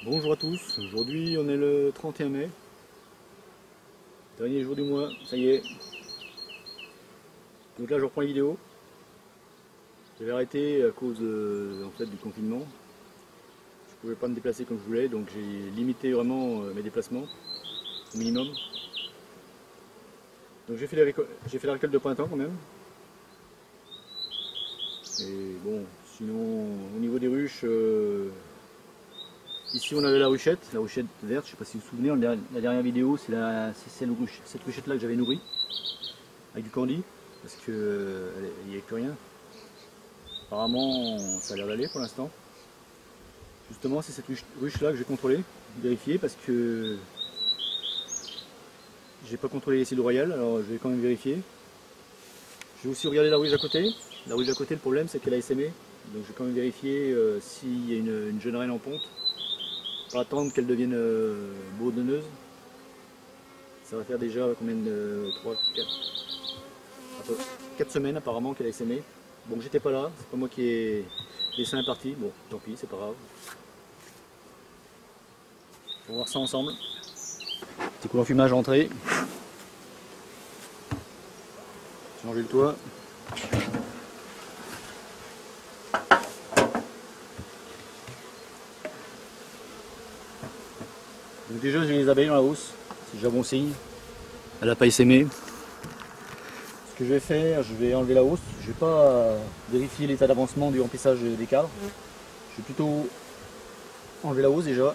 Bonjour à tous, aujourd'hui on est le 31 mai, dernier jour du mois, ça y est. Donc là je reprends les vidéos. J'avais arrêté à cause en fait, du confinement. Je pouvais pas me déplacer comme je voulais, donc j'ai limité vraiment mes déplacements au minimum. Donc j'ai fait la récolte de printemps quand même. Et bon, sinon au niveau des ruches, ici on avait la ruchette verte, je sais pas si vous vous souvenez, la dernière vidéo c'est cette ruchette là que j'avais nourrie avec du candy parce qu'il n'y avait plus rien. Apparemment ça a l'air d'aller pour l'instant. Justement c'est cette ruche là que j'ai contrôlée, vérifier parce que j'ai pas contrôlé les cellules royales, alors je vais quand même vérifier. Je vais aussi regarder la ruche à côté. La ruche à côté, le problème c'est qu'elle a essaimé, donc je vais quand même vérifier s'il y a une jeune reine en ponte. Pas attendre qu'elle devienne bourdonneuse. Ça va faire déjà combien de 3, 4 semaines apparemment qu'elle a essaimé. Bon, j'étais pas là, c'est pas moi qui ai laissé un parti. Bon, tant pis, c'est pas grave. On va voir ça ensemble. Petit coup d'enfumage à entrée. Changer le toit. Donc déjà j'ai les abeilles dans la housse, c'est déjà bon signe. Elle n'a pas essaimé. Ce que je vais faire, je vais enlever la housse. Je ne vais pas vérifier l'état d'avancement du remplissage des cadres. Je vais plutôt enlever la housse déjà.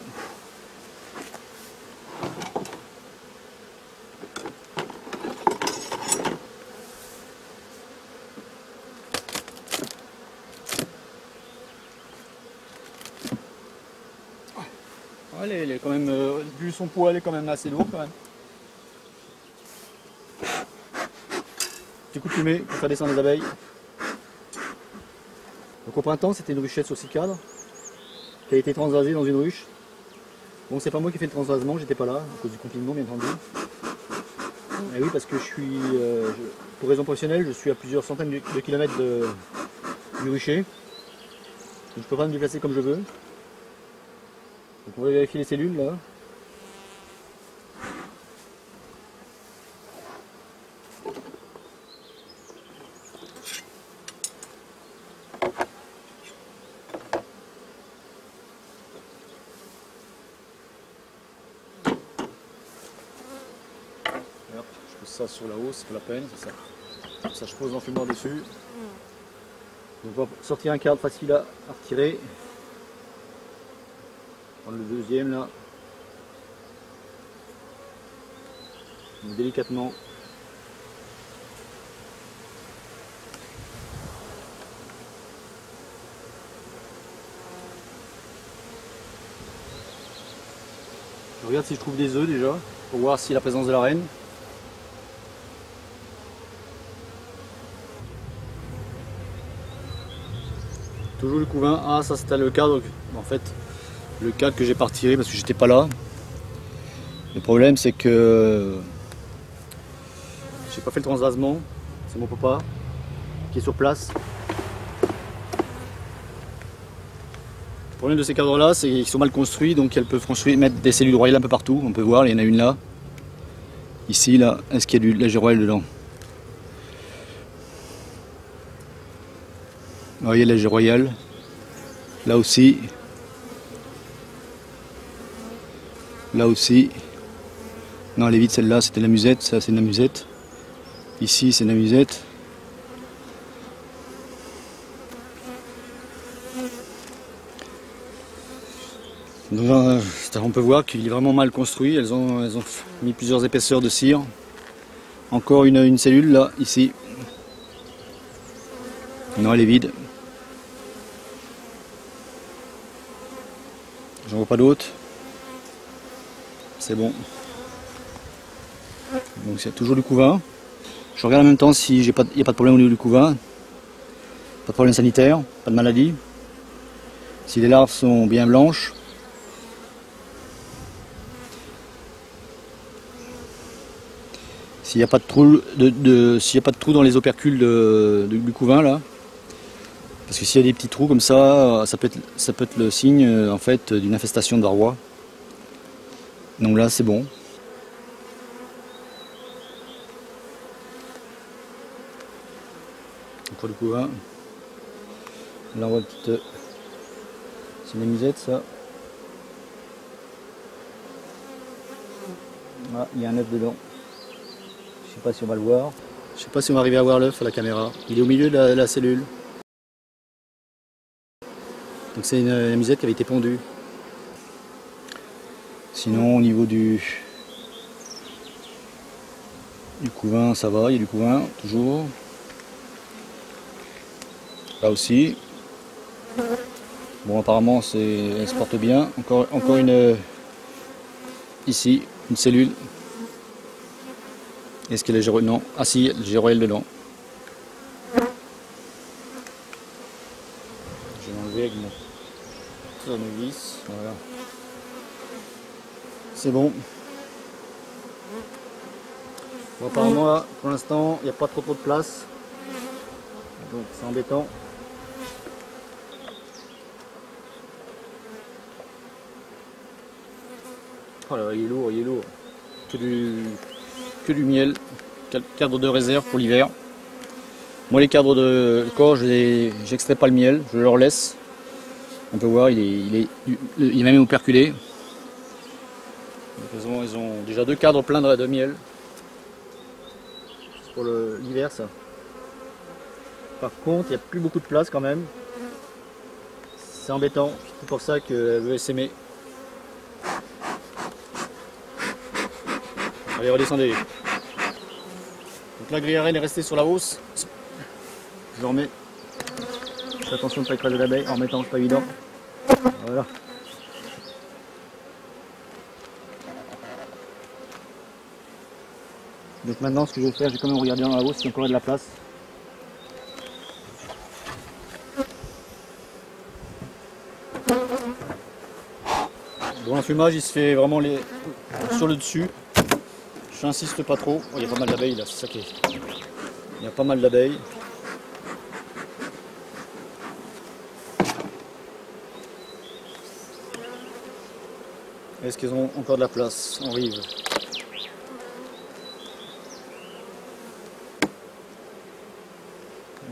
Ouais, elle est quand même, vu son poids, elle est quand même assez lourde quand même. Petit coup de fumée pour faire descendre les abeilles. Donc au printemps, c'était une ruchette sur 6 cadres qui a été transvasée dans une ruche. Bon, c'est pas moi qui ai fait le transvasement, j'étais pas là à cause du confinement, bien entendu. Et oui, parce que je suis, pour raison professionnelle, je suis à plusieurs centaines de kilomètres du rucher. Donc je peux pas me déplacer comme je veux. Donc on va vérifier les cellules là. Hop, je pose ça sur la hausse, c'est pas la peine, c'est ça. Ça je pose l'enfumoir dessus. Donc on va sortir un cadre facile à retirer. Prendre le deuxième là. Donc, délicatement. Je regarde si je trouve des œufs déjà, pour voir si la présence de la reine. Toujours le couvain. Ah, ça c'était le cadre. En fait, le cadre que j'ai pas retiré parce que j'étais pas là. Le problème c'est que j'ai pas fait le transvasement. C'est mon papa qui est sur place. Le problème de ces cadres là, c'est qu'ils sont mal construits, donc elles peuvent mettre des cellules royales un peu partout. On peut voir, il y en a une là. Ici, là, est-ce qu'il y a du lait royal dedans? Vous voyez, lait royal. Là aussi. Là aussi. Non, elle est vide celle-là, c'était la musette. Ça, c'est une musette. Ici, c'est la musette. Donc, on peut voir qu'il est vraiment mal construit. Elles ont mis plusieurs épaisseurs de cire. Encore une cellule là, ici. Non, elle est vide. J'en vois pas d'autres. C'est bon. Donc c'est toujours du couvain. Je regarde en même temps si il n'y a pas de problème au niveau du couvain. Pas de problème sanitaire, pas de maladie. Si les larves sont bien blanches. S'il n'y a pas de trou s'il n'y a pas de trou dans les opercules du couvain là. Parce que s'il y a des petits trous comme ça, ça peut être le signe en fait d'une infestation de varroa. Donc là c'est bon. Encore du couvain. Là on voit une petite... C'est une musette ça. Ah, il y a un œuf dedans. Je sais pas si on va le voir. Je sais pas si on va arriver à voir l'œuf à la caméra. Il est au milieu de la cellule. Donc c'est une musette qui avait été pondue. Sinon au niveau du couvain ça va, il y a du couvain toujours. Là aussi. Bon apparemment elle se porte bien. Encore une ici, une cellule. Est-ce qu'il y a le géroïle? Non. Ah si, le géroïle dedans. Je vais l'enlever avec mon tournevis. Voilà. C'est bon. Bon. Apparemment là, pour l'instant, il n'y a pas trop de place. Donc c'est embêtant. Oh là, il est lourd, il est lourd. Que du miel. Cadre de réserve pour l'hiver. Moi les cadres de corps, j'extrais pas le miel, je leur laisse. On peut voir, il est même operculé. Ils ont déjà 2 cadres pleins de miel. C'est pour l'hiver ça. Par contre, il n'y a plus beaucoup de place quand même. C'est embêtant, c'est pour ça qu'elle veut s'aimer. Allez, redescendez. Donc la grille à reine est restée sur la hausse. Je le remets. Fais attention de ne pas écraser l'abeille en remettant, c'est pas évident. Voilà. Donc maintenant ce que je vais faire, je vais quand même regarder dans la hausse s'il y a encore de la place. Bon, l'enfumage il se fait vraiment sur le dessus. J'insiste pas trop. Oh, il y a pas mal d'abeilles là, c'est ça qui est. Il y a pas mal d'abeilles. Est-ce qu'ils ont encore de la place en rive?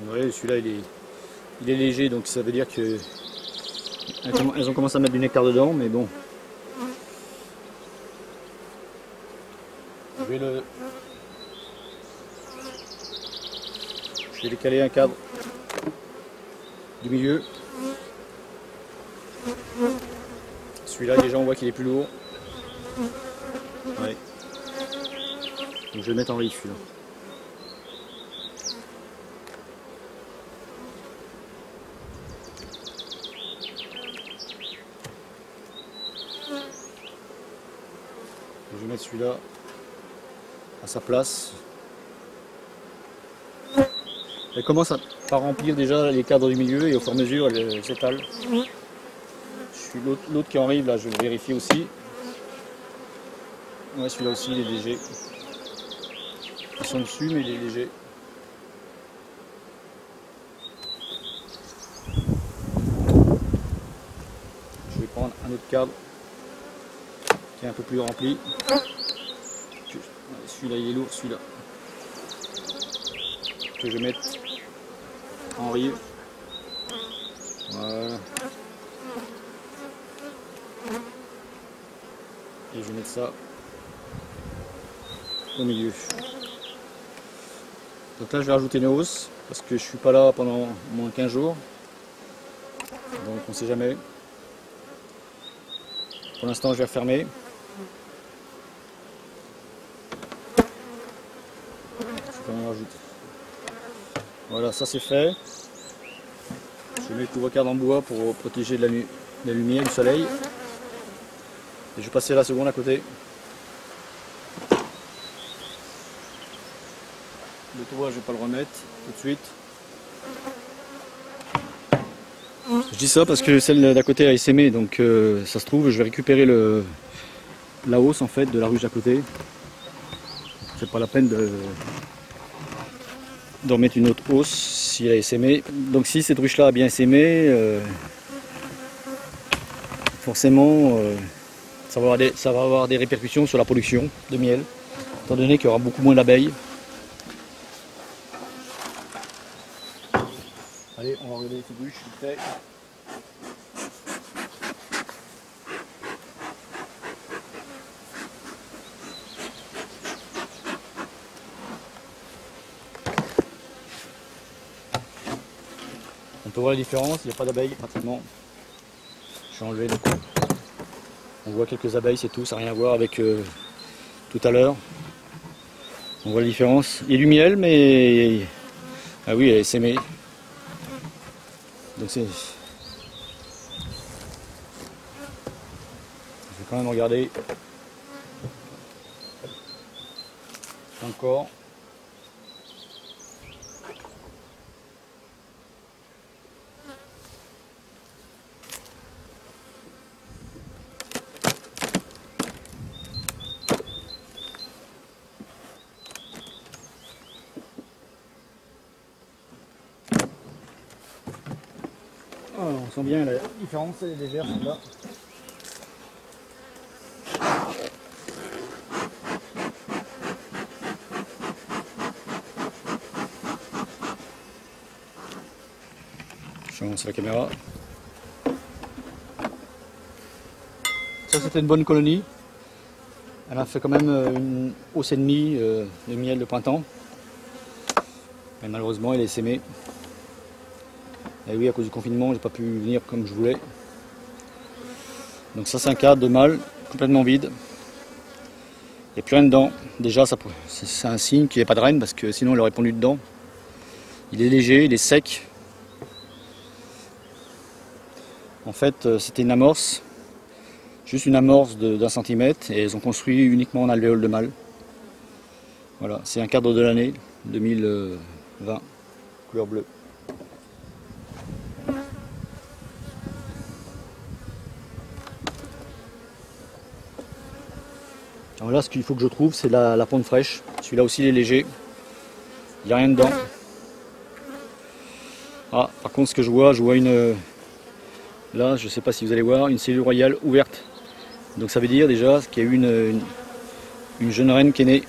Oui, celui-là il est léger, donc ça veut dire que elles ont commencé à mettre du nectar dedans, mais bon. Je vais décaler un cadre du milieu. Celui-là déjà on voit qu'il est plus lourd. Ouais. Donc je vais le mettre en rive celui-là. Je vais mettre celui-là à sa place. Elle commence par remplir déjà les cadres du milieu et au fur et à mesure elle s'étale. L'autre qui arrive là, je le vérifie aussi. Ouais, celui-là aussi il est léger. Ils sont dessus mais il est léger. Je vais prendre un autre cadre qui est un peu plus rempli. Celui-là il est lourd, celui-là. Que je vais mettre en rive. Voilà. Et je vais mettre ça au milieu. Donc là je vais rajouter une hausse parce que je suis pas là pendant moins 15 jours. Donc on sait jamais. Pour l'instant je vais refermer. Je vais quand même rajouter. Voilà, ça c'est fait. Je mets le couvre-cadre en bois pour protéger de la lumière, du soleil. Et je vais passer la seconde à côté. Le toit, je ne vais pas le remettre tout de suite. Je dis ça parce que celle d'à côté a essaimé, donc ça se trouve, je vais récupérer la hausse en fait de la ruche d'à côté. C'est pas la peine de d'en mettre une autre hausse si elle a essaimé. Donc si cette ruche là a bien essaimé, forcément ça va avoir des répercussions sur la production de miel, étant donné qu'il y aura beaucoup moins d'abeilles. Allez, on va regarder cette ruche vite fait. On peut voir la différence, il n'y a pas d'abeilles pratiquement. Je vais enlever le coup. On voit quelques abeilles, c'est tout, ça n'a rien à voir avec tout à l'heure. On voit la différence. Il y a du miel, mais ah oui, elle est sémée. Donc c'est. Je vais quand même regarder. Encore. Oh, on sent bien la différence, elle est légère celle-là. Je lance la caméra. Ça c'était une bonne colonie. Elle a fait quand même une hausse et demie de miel de printemps. Mais malheureusement elle est sémée. Et oui, à cause du confinement, j'ai pas pu venir comme je voulais. Donc ça c'est un cadre de mâle complètement vide. Il n'y a plus rien dedans. Déjà c'est un signe qu'il n'y a pas de reine parce que sinon il aurait pondu dedans. Il est léger, il est sec. En fait c'était une amorce. Juste une amorce d'1 centimètre et ils ont construit uniquement en alvéole de mâle. Voilà, c'est un cadre de l'année 2020, couleur bleue. Alors là, ce qu'il faut que je trouve, c'est la ponte fraîche. Celui-là aussi, il est léger. Il n'y a rien dedans. Ah, par contre, ce que je vois une... Là, je ne sais pas si vous allez voir, une cellule royale ouverte. Donc ça veut dire déjà qu'il y a eu une jeune reine qui est née.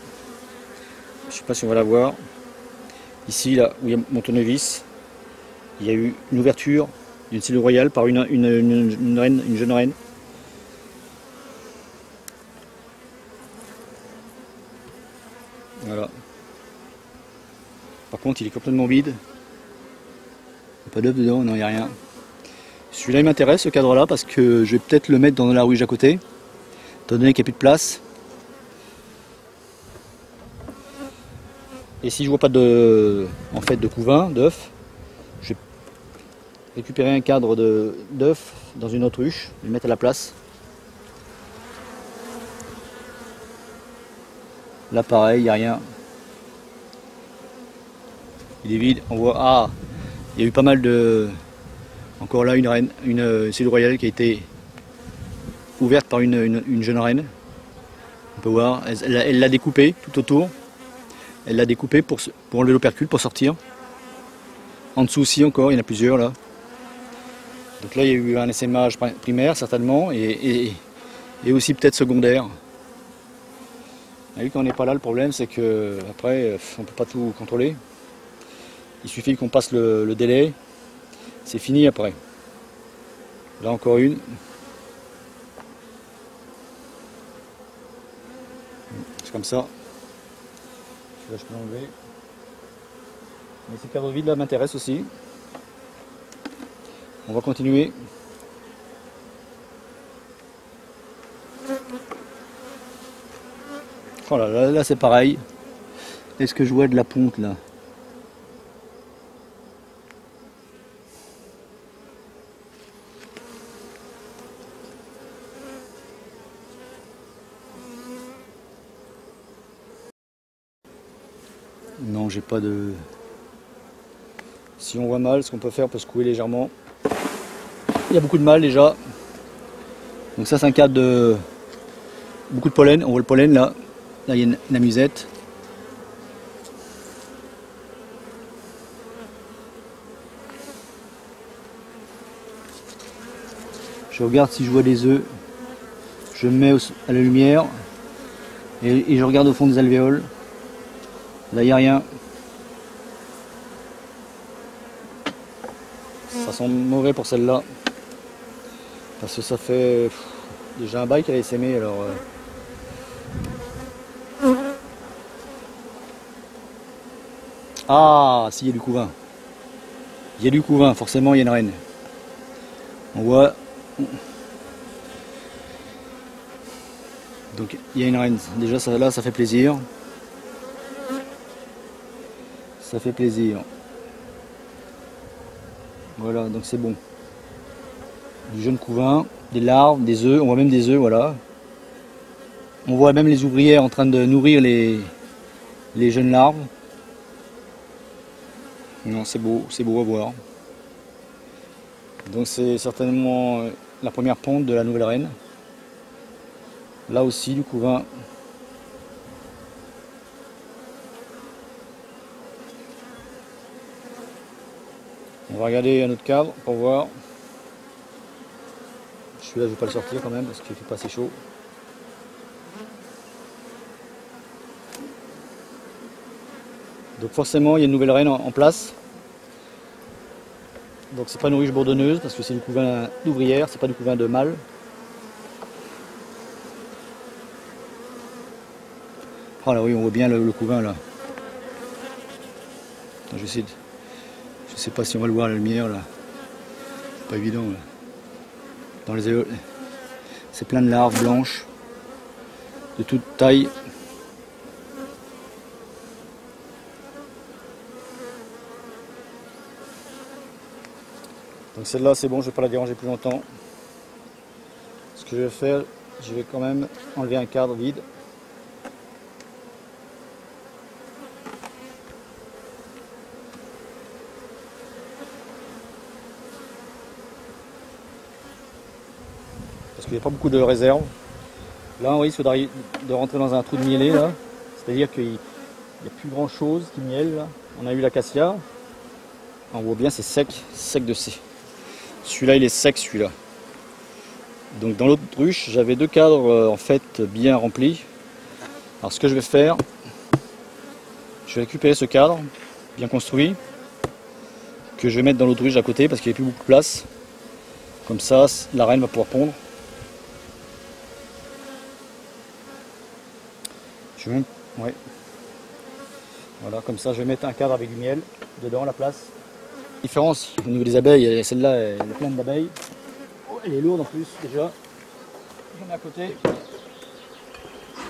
Je ne sais pas si on va la voir. Ici, là où il y a mon tournevis, il y a eu une ouverture d'une cellule royale par une jeune reine. Voilà. Par contre, il est complètement vide. Il n'y a pas d'œuf dedans, non, il n'y a rien. Celui-là, il m'intéresse, ce cadre-là, parce que je vais peut-être le mettre dans la ruche à côté, étant donné qu'il n'y a plus de place. Et si je vois pas de couvain, d'œufs, je vais récupérer un cadre d'œufs dans une autre ruche, et le mettre à la place. Là pareil, il n'y a rien. Il est vide, on voit, ah, il y a eu pas mal de... Encore là une cellule royale qui a été ouverte par une jeune reine. On peut voir, elle l'a découpé tout autour. Elle l'a découpé pour enlever l'opercule, pour sortir. En dessous aussi encore, il y en a plusieurs là. Donc là il y a eu un essaimage primaire certainement et aussi peut-être secondaire. Et quand on n'est pas là, le problème c'est que après on ne peut pas tout contrôler. Il suffit qu'on passe le délai, c'est fini après. Là encore une. C'est comme ça. Là je peux l'enlever. Mais ces cadres vides là m'intéressent aussi. On va continuer. Oh là c'est pareil. Est-ce que je vois de la ponte là? Non, j'ai pas de... Si on voit mal, ce qu'on peut faire, on peut secouer légèrement. Il y a beaucoup de mal déjà. Donc ça c'est un cadre de... Beaucoup de pollen, on voit le pollen là. Là il y a une amusette. Je regarde si je vois des œufs. Je me mets à la lumière et je regarde au fond des alvéoles. Là, il n'y a rien. Ça sent mauvais pour celle-là. Parce que ça fait déjà un bail qu'elle a essaimé. Alors, ah, si, il y a du couvain. Il y a du couvain, forcément, il y a une reine. On voit. Donc, il y a une reine. Déjà, ça, là, ça fait plaisir. Ça fait plaisir. Voilà, donc c'est bon. Du jeune couvain, des larves, des œufs. On voit même des œufs, voilà. On voit même les ouvrières en train de nourrir les jeunes larves. Non, c'est beau à voir. Donc c'est certainement la première ponte de la nouvelle reine. Là aussi du couvain. On va regarder un autre cadre pour voir. Celui-là je ne vais pas le sortir quand même parce qu'il ne fait pas assez chaud. Donc forcément il y a une nouvelle reine en place. Donc c'est pas une ruche bourdonneuse parce que c'est du couvain d'ouvrière, c'est pas du couvain de mâle. Ah là oui, on voit bien le couvain là. Attends, je sais pas si on va le voir à la lumière là. C'est pas évident là. Dans les œufs, c'est plein de larves blanches de toute taille. Donc celle-là c'est bon, je ne vais pas la déranger plus longtemps. Ce que je vais faire, je vais quand même enlever un cadre vide. Parce qu'il n'y a pas beaucoup de réserve. Là on risque de rentrer dans un trou de mielé là. C'est-à-dire qu'il n'y a plus grand chose qui miele là. On a eu l'acacia. On voit bien c'est sec de C. Celui-là il est sec celui-là. Donc dans l'autre ruche j'avais deux cadres en fait bien remplis. Alors ce que je vais faire, je vais récupérer ce cadre bien construit que je vais mettre dans l'autre ruche à côté parce qu'il n'y a plus beaucoup de place. Comme ça la reine va pouvoir pondre. Ouais. Voilà, comme ça je vais mettre un cadre avec du miel dedans à la place. Différence au niveau des abeilles, celle-là elle est pleine d'abeilles. Oh, elle est lourde en plus déjà. J'en ai à côté.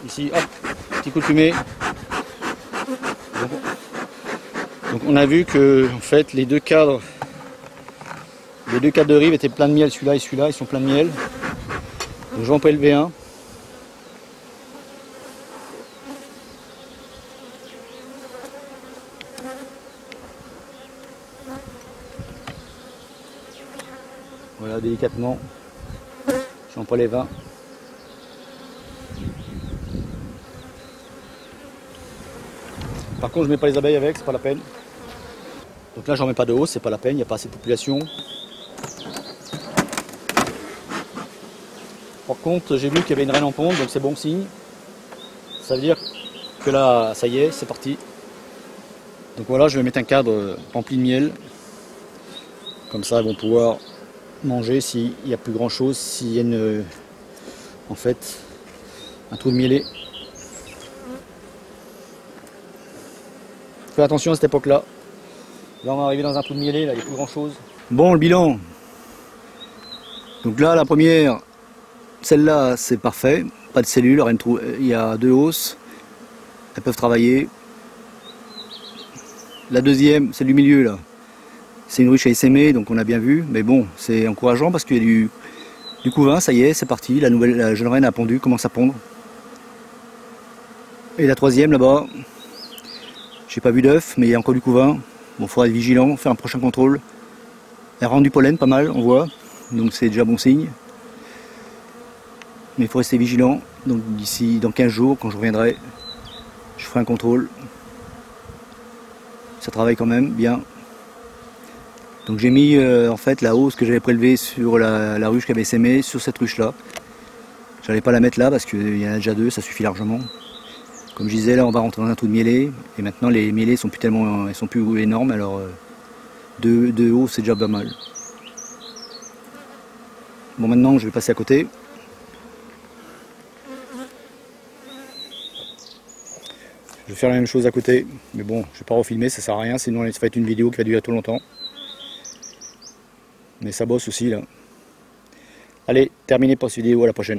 Ici, hop, petit coup de fumée. Donc on a vu que en fait les deux cadres de rive étaient pleins de miel, celui-là et celui-là, ils sont pleins de miel. Donc je vais en prélever un. Voilà, délicatement, j'en prélève un. Par contre, je mets pas les abeilles avec, c'est pas la peine. Donc là, j'en mets pas de hausse, c'est pas la peine, il n'y a pas assez de population. Par contre, j'ai vu qu'il y avait une reine en ponte, donc c'est bon signe. Ça veut dire que là, ça y est, c'est parti. Donc voilà, je vais mettre un cadre rempli de miel. Comme ça, elles vont pouvoir manger s'il n'y a plus grand chose, s'il y a en fait un trou de mielé. Fais attention à cette époque là. Là on va arriver dans un trou de mielé, là il n'y a plus grand chose. Bon, le bilan. Donc là la première, celle-là c'est parfait, pas de cellules, il y a deux hausses, elles peuvent travailler. La deuxième, celle du milieu là. C'est une ruche à essaimer, donc on a bien vu, mais bon, c'est encourageant parce qu'il y a du couvain, ça y est, c'est parti, la jeune reine a pondu, commence à pondre. Et la troisième là-bas, j'ai pas vu d'œuf, mais il y a encore du couvain. Bon, il faudra être vigilant, faire un prochain contrôle. Elle rend du pollen pas mal, on voit, donc c'est déjà bon signe. Mais il faut rester vigilant, donc d'ici, dans 15 jours, quand je reviendrai, je ferai un contrôle. Ça travaille quand même bien. Donc j'ai mis en fait la hausse que j'avais prélevée sur la ruche qui avait sémé sur cette ruche là. J'allais pas la mettre là parce qu'il y en a déjà deux, ça suffit largement. Comme je disais, là on va rentrer dans un trou de mielé et maintenant les mielés sont plus tellement, ils sont plus énormes, alors deux hauts c'est déjà pas mal. Bon, maintenant je vais passer à côté. Je vais faire la même chose à côté, mais bon, je vais pas refilmer, ça sert à rien, sinon ça va être une vidéo qui va durer trop longtemps. Mais ça bosse aussi là. Allez, terminé pour cette vidéo, à la prochaine.